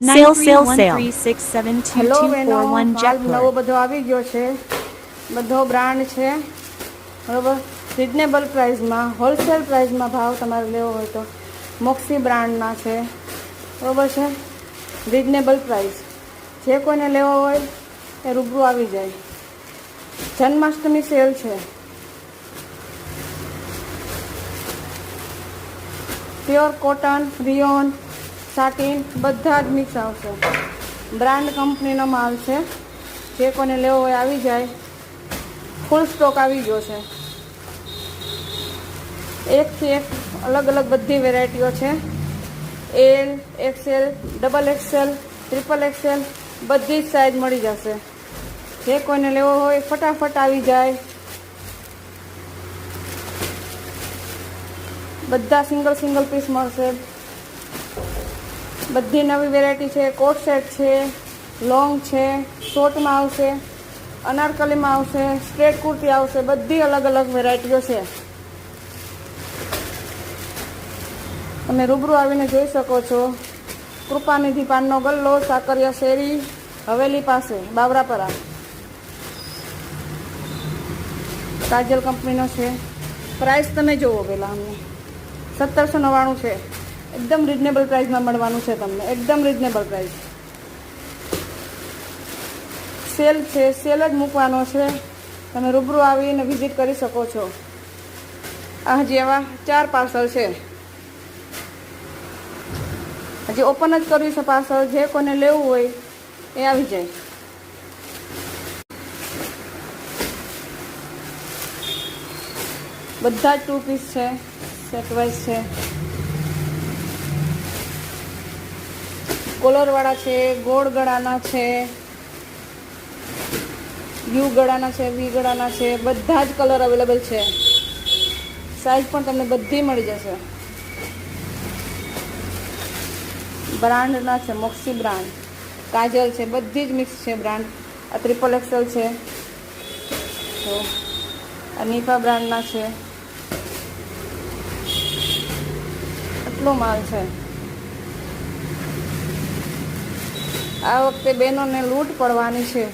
Sale, sale, sale. 9313672241 hello બહેનો, માલ Jackpot. નવો બધો આવી ગયો છે. બધો બ્રાન્ડ છે બરાબર. રિઝનેબલ પ્રાઇસમાં, હોલસેલ પ્રાઇસમાં ભાવ તમારે લેવો હોય તો મોક્સી બ્રાન્ડના છે બરાબર છે. રિઝનેબલ પ્રાઇસ, જે કોઈને લેવો હોય એ રૂબરૂ આવી જાય. જન્માષ્ટમી સેલ છે. પ્યોર કોટન, રિયોન, સાટીન બધા જ મિક્સ આવશે. બ્રાન્ડ કંપનીનો માલ છે. જે કોઈને લેવો હોય આવી જાય. ફૂલ સ્ટોક આવી ગયો છે. એકથી એક અલગ અલગ બધી વેરાયટીઓ છે. L, XL, double XL, triple XL બધી જ સાઇઝ મળી જશે. જે કોઈને લેવો હોય ફટાફટ આવી જાય. બધા સિંગલ પીસ મળશે. બધી નવી વેરાયટી છે. કોટ સેટ છે, લોંગ છે, શોર્ટમાં આવશે, અનારકલીમાં આવશે, સ્ટ્રેટ કુર્તી આવશે. બધી અલગ અલગ વેરાયટીઓ છે. તમે રૂબરૂ આવીને જોઈ શકો છો. કૃપાનિધિ પાનનો ગલ્લો, સાકરિયા શેરી, હવેલી પાસે, બાવરાપરા. કાજલ કંપનીનો છે. પ્રાઇસ તમે જુઓ પહેલાં. અમને 1799 છે. એકદમ રિઝનેબલ પ્રાઇસમાં મળવાનું છે તમને. એકદમ રિઝનેબલ પ્રાઇસ. સેલ છે, સેલ જ મૂકવાનો છે. તમે રૂબરૂ આવીને વિઝિટ કરી શકો છો. આ હજી એવા 4 પાર્સલ છે. હજી ઓપન જ કર્યું છે પાર્સલ. જે કોઈને લેવું હોય એ આવી જાય. બધા જ 2 પીસ છે, સેટ વાઇઝ છે. કોલરવાળા છે, ગોળ ગળાના છે, યુ ગળાના છે, વી ગળાના છે. બધા જ કલર અવેલેબલ છે. સાઇઝ પણ તમને બધી મળી જશે. બ્રાન્ડના છે, મોક્સી બ્રાન્ડ, કાજલ છે, બધી જ મિક્સ છે બ્રાન્ડ. આ ટ્રિપલ એક્સેલ છે. તો આ નીફા બ્રાન્ડના છે. એટલો માલ છે. આ વખતે બહેનોને લૂંટ પડવાની છે.